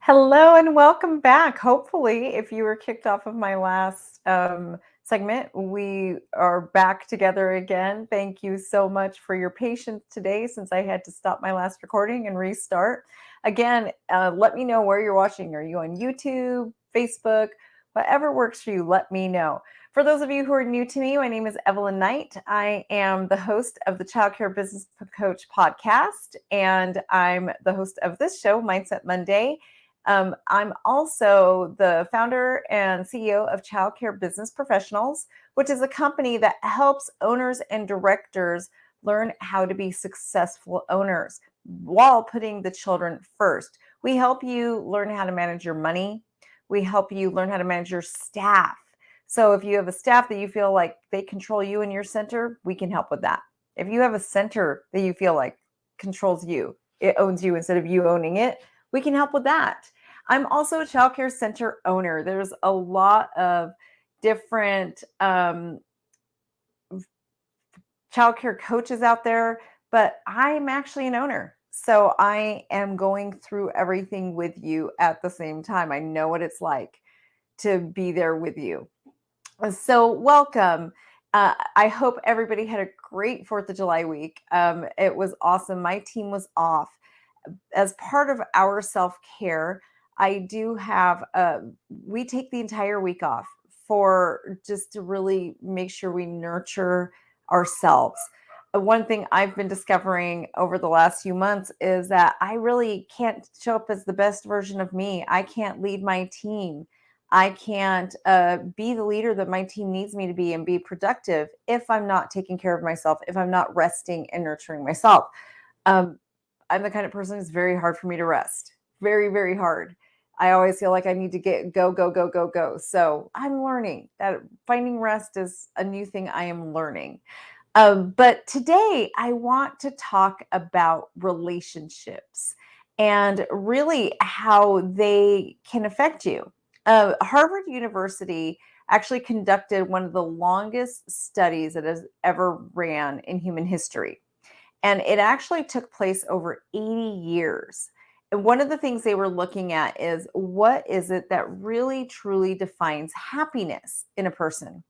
Hello and welcome back. Hopefully, if you were kicked off of my last segment, we are back together again. Thank you so much for your patience today since I had to stop my last recording and restart. Again, let me know where you're watching. Are you on YouTube, Facebook, whatever works for you? Let me know. For those of you who are new to me, my name is Evelyn Knight. I am the host of the Child Care Business Coach podcast, and I'm the host of this show, Mindset Monday. I'm also the founder and CEO of Child Care Business Professionals, which is a company that helps owners and directors learn how to be successful owners while putting the children first. We help you learn how to manage your money. We help you learn how to manage your staff. So if you have a staff that you feel like they control you in your center, we can help with that. If you have a center that you feel like controls you, it owns you instead of you owning it, we can help with that. I'm also a child care center owner. There's a lot of different child care coaches out there, but I'm actually an owner. So I am going through everything with you at the same time. I know what it's like to be there with you. So welcome. I hope everybody had a great 4th of July week. It was awesome. My team was off. As part of our self-care, I do have, we take the entire week off for just to really make sure we nurture ourselves. One thing I've been discovering over the last few months is that I really can't show up as the best version of me. I can't lead my team. I can't be the leader that my team needs me to be and be productive if I'm not taking care of myself, if I'm not resting and nurturing myself. I'm the kind of person it's very hard for me to rest. Very, very hard. I always feel like I need to go. So I'm learning that finding rest is a new thing I am learning. But today I want to talk about relationships and really how they can affect you. Harvard University actually conducted one of the longest studies that has ever ran in human history. And it actually took place over 80 years. And one of the things they were looking at is what is it that really truly defines happiness in a person?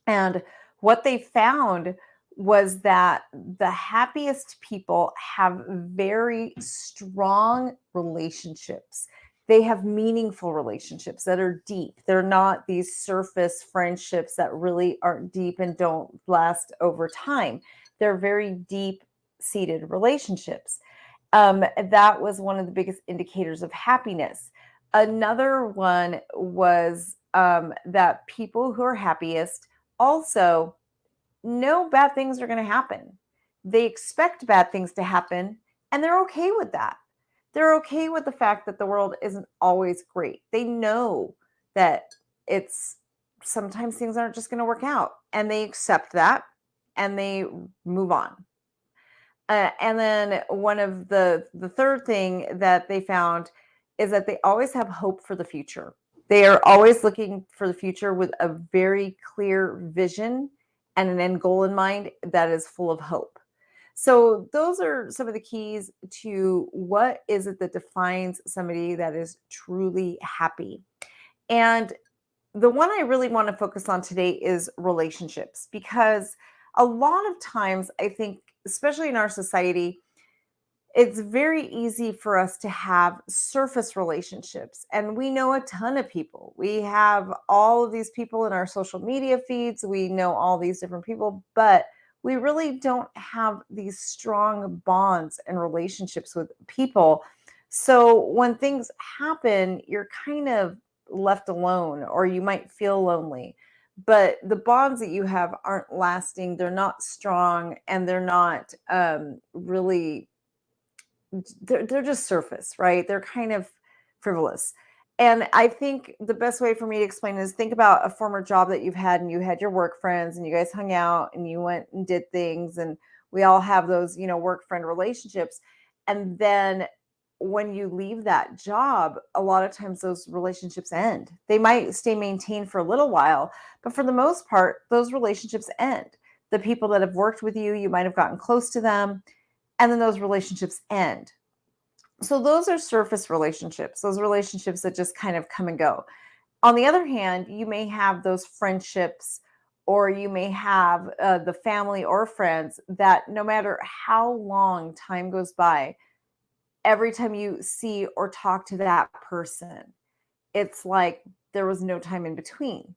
And what they found was that the happiest people have very strong relationships. They have meaningful relationships that are deep. They're not these surface friendships that really aren't deep and don't last over time. They're very deep seated relationships. That was one of the biggest indicators of happiness. Another one was that people who are happiest also know bad things are going to happen. They expect bad things to happen, and they're okay with that. They're okay with the fact that the world isn't always great. They know that it's sometimes things aren't just going to work out, and they accept that and they move on. And then one of the third thing that they found is that they always have hope for the future. They are always looking for the future with a very clear vision and an end goal in mind that is full of hope. So those are some of the keys to what is it that defines somebody that is truly happy. And the one I really want to focus on today is relationships, because a lot of times I think, especially in our society, it's very easy for us to have surface relationships. And we know a ton of people. We have all of these people in our social media feeds. We know all these different people, but we really don't have these strong bonds and relationships with people. So when things happen, you're kind of left alone, or you might feel lonely. But the bonds that you have aren't lasting, they're not strong, and they're not really they're just surface, right? They're kind of frivolous. And I think the best way for me to explain is think about a former job that you've had, and you had your work friends and you guys hung out and you went and did things, and we all have those, work friend relationships. And then when you leave that job, a lot of times those relationships end. They might stay maintained for a little while, but for the most part, those relationships end. The people that have worked with you, you might have gotten close to them, and then those relationships end. So those are surface relationships, those relationships that just kind of come and go. On the other hand, you may have those friendships, or you may have the family or friends that no matter how long time goes by, every time you see or talk to that person, it's like there was no time in between.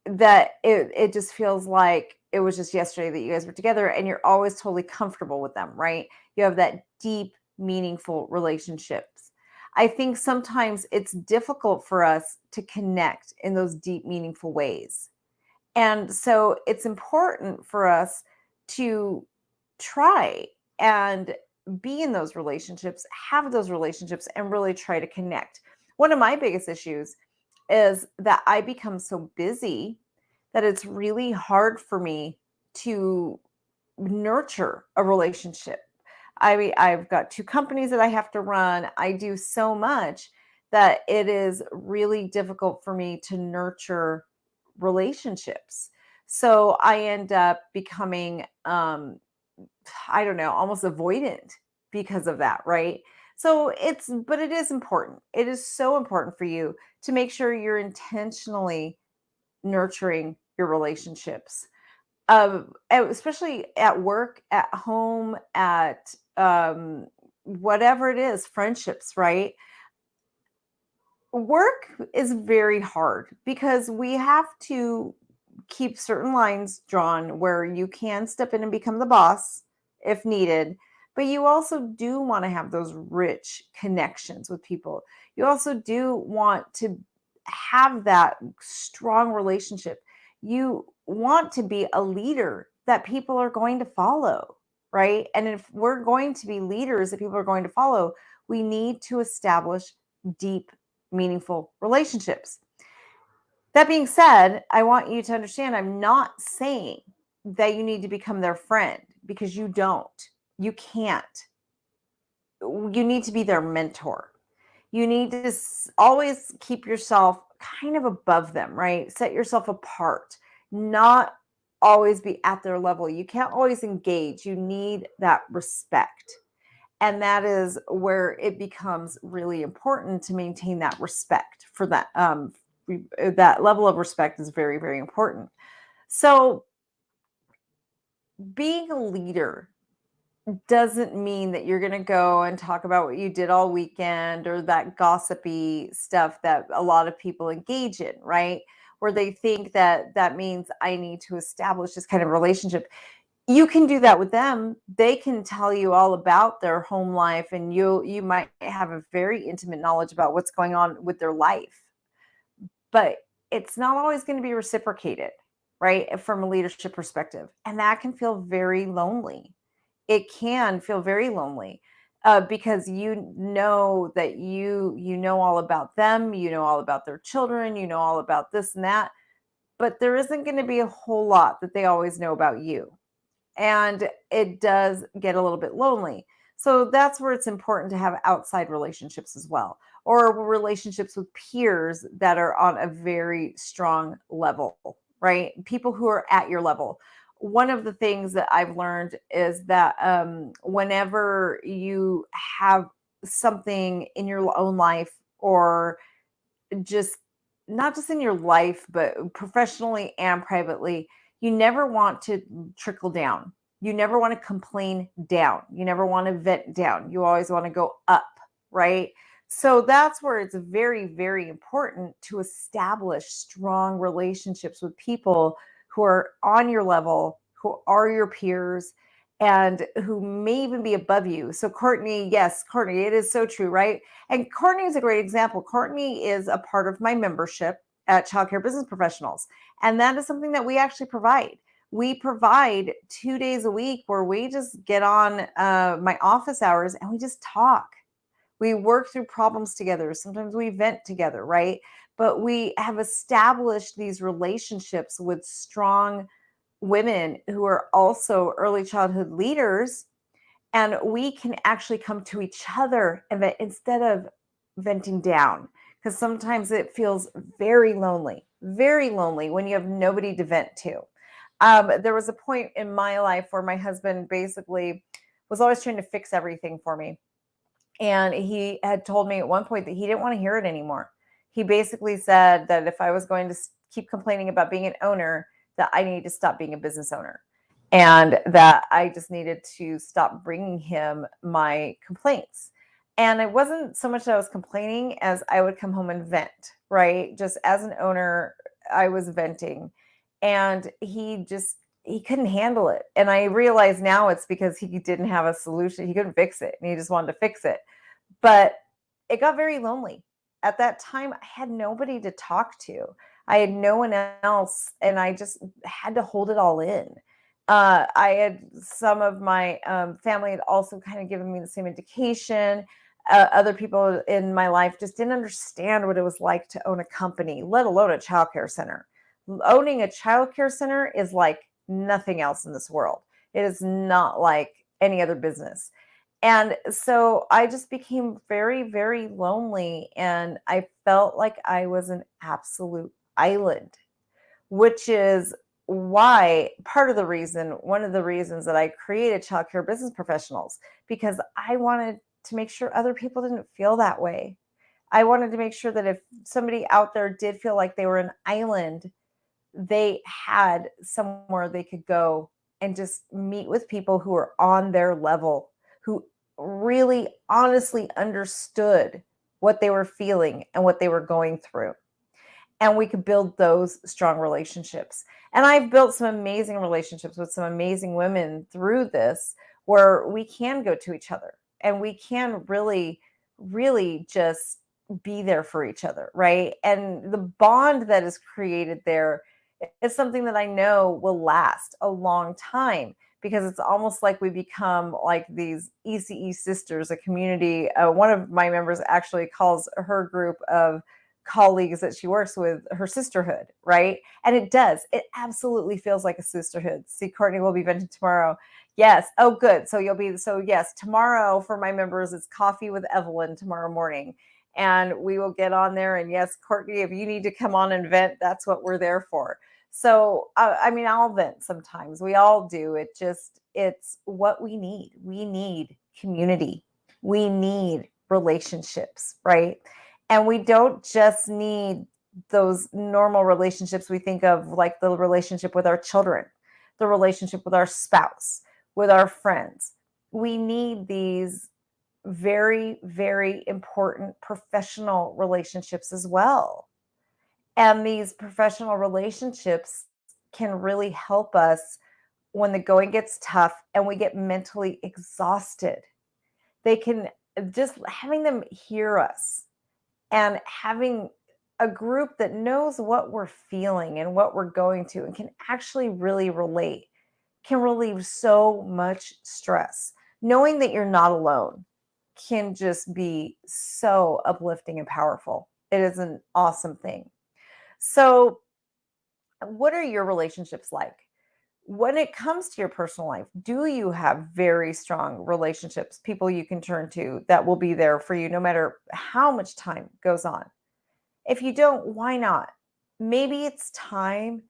That it just feels like it was just yesterday that you guys were together, and you're always totally comfortable with them, right? You have that deep, meaningful relationships. I think sometimes it's difficult for us to connect in those deep, meaningful ways. And so it's important for us to try and be in those relationships, have those relationships, and really try to connect. One of my biggest issues is that I become so busy that it's really hard for me to nurture a relationship. I mean, I've got two companies that I have to run. I do so much that it is really difficult for me to nurture relationships. So I end up becoming, I don't know, almost avoidant because of that, right? So but it is important. It is so important for you to make sure you're intentionally nurturing your relationships, especially at work, at home, at whatever it is, friendships, right? Work is very hard because we have to keep certain lines drawn where you can step in and become the boss if needed. But you also do want to have those rich connections with people. You also do want to have that strong relationship. You want to be a leader that people are going to follow, right? And if we're going to be leaders that people are going to follow, we need to establish deep, meaningful relationships. That being said, I want you to understand I'm not saying that you need to become their friend, because you don't. You can't. You need to be their mentor. You need to always keep yourself kind of above them, right? Set yourself apart, not always be at their level. You can't always engage. You need that respect. And that is where it becomes really important to maintain that respect for that. That level of respect is very, very important. So, being a leader doesn't mean that you're going to go and talk about what you did all weekend, or that gossipy stuff that a lot of people engage in, right? Where they think that that means I need to establish this kind of relationship. You can do that with them. They can tell you all about their home life, and you might have a very intimate knowledge about what's going on with their life. But it's not always going to be reciprocated, right? From a leadership perspective. And that can feel very lonely. It can feel very lonely, because you know that you know all about them, you know all about their children, you know all about this and that, but there isn't going to be a whole lot that they always know about you, and it does get a little bit lonely. So that's where it's important to have outside relationships as well, or relationships with peers that are on a very strong level, right? People who are at your level. One of the things that I've learned is that whenever you have something in your own life, or just not just in your life, but professionally and privately, you never want to trickle down. You never want to complain down. You never want to vent down. You always want to go up, right? So that's where it's very, very important to establish strong relationships with people who are on your level, who are your peers, and who may even be above you. So, Courtney, yes, Courtney, it is so true, right? And Courtney is a great example. Courtney is a part of my membership at Childcare Business Professionals. And that is something that we actually provide. We provide 2 days a week where we just get on my office hours and we just talk. We work through problems together. Sometimes we vent together, right? But we have established these relationships with strong women who are also early childhood leaders, and we can actually come to each other and instead of venting down, because sometimes it feels very lonely when you have nobody to vent to. There was a point in my life where my husband basically was always trying to fix everything for me, And he had told me at one point that he didn't want to hear it anymore. He basically said that if I was going to keep complaining about being an owner, that I needed to stop being a business owner, and that I just needed to stop bringing him my complaints. And it wasn't so much that I was complaining as I would come home and vent, right? Just as an owner, I was venting. And he couldn't handle it. And I realize now it's because he didn't have a solution. He couldn't fix it and he just wanted to fix it. But it got very lonely. At that time, I had nobody to talk to. I had no one else, and I just had to hold it all in. I had some of my family had also kind of given me the same indication. Other people in my life just didn't understand what it was like to own a company, let alone a childcare center. Owning a childcare center is like nothing else in this world. It is not like any other business. And so I just became very, very lonely. And I felt like I was an absolute island, which is why one of the reasons that I created Childcare Business Professionals, because I wanted to make sure other people didn't feel that way. I wanted to make sure that if somebody out there did feel like they were an island, they had somewhere they could go and just meet with people who are on their level, who really honestly understood what they were feeling and what they were going through. And we could build those strong relationships. And I've built some amazing relationships with some amazing women through this, where we can go to each other and we can really, really just be there for each other, right? And the bond that is created there is something that I know will last a long time, because it's almost like we become like these ECE sisters, a community. One of my members actually calls her group of colleagues that she works with her sisterhood, right? And it does. It absolutely feels like a sisterhood. See, Courtney will be venting tomorrow. Yes. Oh, good. So yes, tomorrow for my members, it's coffee with Evelyn tomorrow morning. And we will get on there. And yes, Courtney, if you need to come on and vent, that's what we're there for. So, I mean, I'll vent sometimes. We all do. It's what we need. We need community. We need relationships, right? And we don't just need those normal relationships we think of, like the relationship with our children, the relationship with our spouse, with our friends. We need these very, very important professional relationships as well. And these professional relationships can really help us when the going gets tough and we get mentally exhausted. They can just having them hear us and having a group that knows what we're feeling and what we're going to and can actually really relate can relieve so much stress. Knowing that you're not alone can just be so uplifting and powerful. It is an awesome thing. So, what are your relationships like? When it comes to your personal life, do you have very strong relationships, people you can turn to that will be there for you no matter how much time goes on? If you don't, why not? Maybe it's time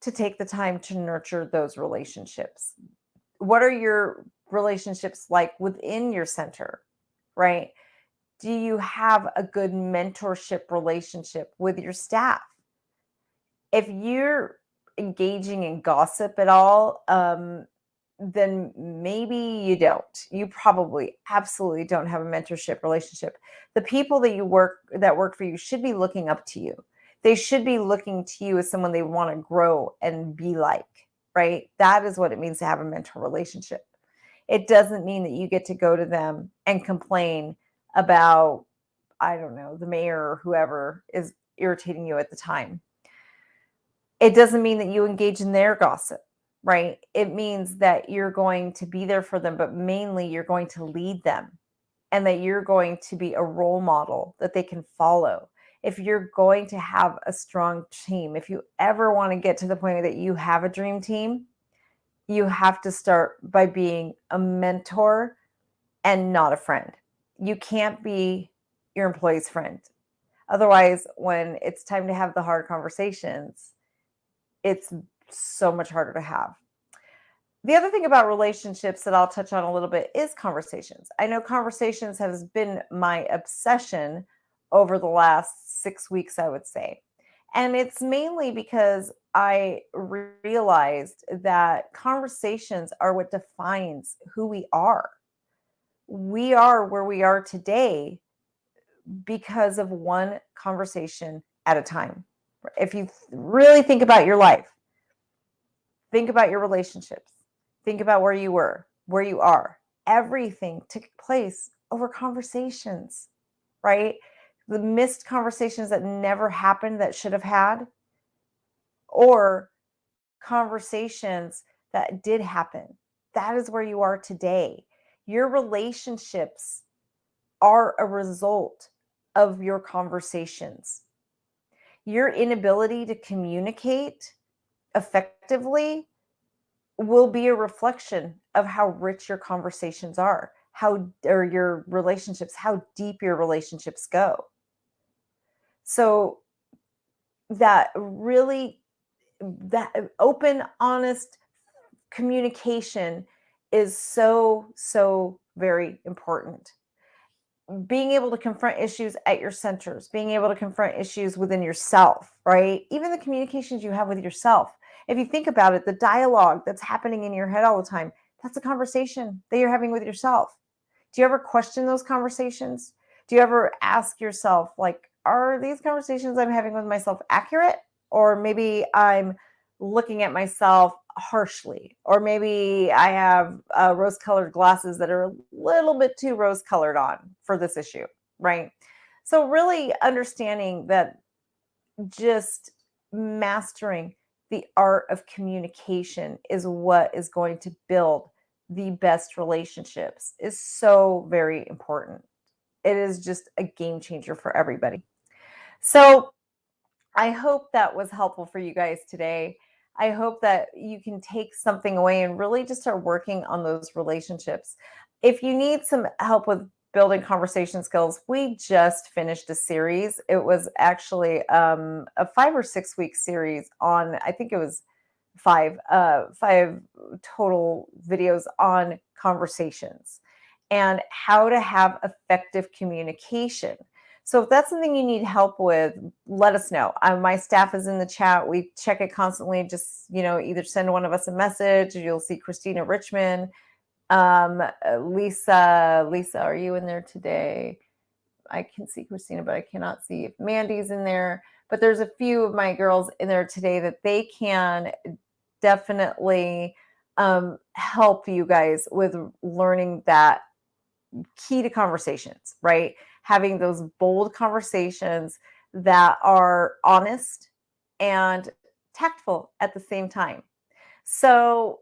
to take the time to nurture those relationships. What are your relationships like within your center, right? Do you have a good mentorship relationship with your staff? If you're engaging in gossip at all, then maybe you don't. You probably absolutely don't have a mentorship relationship. The people that work for you should be looking up to you. They should be looking to you as someone they want to grow and be like, right? That is what it means to have a mentor relationship. It doesn't mean that you get to go to them and complain about, I don't know, the mayor or whoever is irritating you at the time. It doesn't mean that you engage in their gossip, right? It means that you're going to be there for them, but mainly you're going to lead them and that you're going to be a role model that they can follow. If you're going to have a strong team, if you ever want to get to the point that you have a dream team, you have to start by being a mentor and not a friend. You can't be your employee's friend. Otherwise, when it's time to have the hard conversations, it's so much harder to have. The other thing about relationships that I'll touch on a little bit is conversations. I know conversations has been my obsession over the last 6 weeks, I would say. And it's mainly because I realized that conversations are what defines who we are. We are where we are today because of one conversation at a time. If you really think about your life, think about your relationships, think about where you were, where you are. Everything took place over conversations, right? The missed conversations that never happened that should have had, or conversations that did happen. That is where you are today. Your relationships are a result of your conversations. Your inability to communicate effectively will be a reflection of how rich your conversations are, how or your relationships, how deep your relationships go. So that really that open, honest communication is so very important. Being able to confront issues at your centers, being able to confront issues within yourself, right? Even the communications you have with yourself. If you think about it, the dialogue that's happening in your head all the time, that's a conversation that you're having with yourself. Do you ever question those conversations? Do you ever ask yourself, like, are these conversations I'm having with myself accurate? Or maybe I'm looking at myself harshly, or maybe I have rose colored glasses that are a little bit too rose colored on for this issue, right? So, really understanding that just mastering the art of communication is what is going to build the best relationships is so very important. It is just a game changer for everybody. So, I hope that was helpful for you guys today. I hope that you can take something away and really just start working on those relationships. If you need some help with building conversation skills, we just finished a series. It was actually a 5 or 6 week series on, I think it was five total videos on conversations and how to have effective communication. So if that's something you need help with, let us know. My staff is in the chat. We check it constantly. Just, either send one of us a message. You'll see Christina Richmond. Lisa, are you in there today? I can see Christina, but I cannot see if Mandy's in there. But there's a few of my girls in there today that they can definitely help you guys with learning that key to conversations, right? Having those bold conversations that are honest and tactful at the same time. So,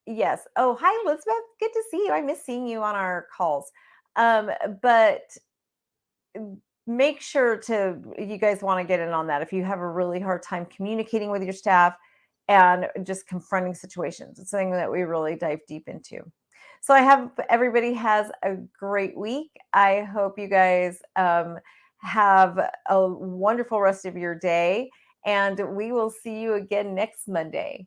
yes. Oh, hi, Elizabeth. Good to see you. I miss seeing you on our calls. But make sure you guys want to get in on that if you have a really hard time communicating with your staff and just confronting situations. It's something that we really dive deep into. So I hope everybody has a great week. I hope you guys have a wonderful rest of your day, and we will see you again next Monday.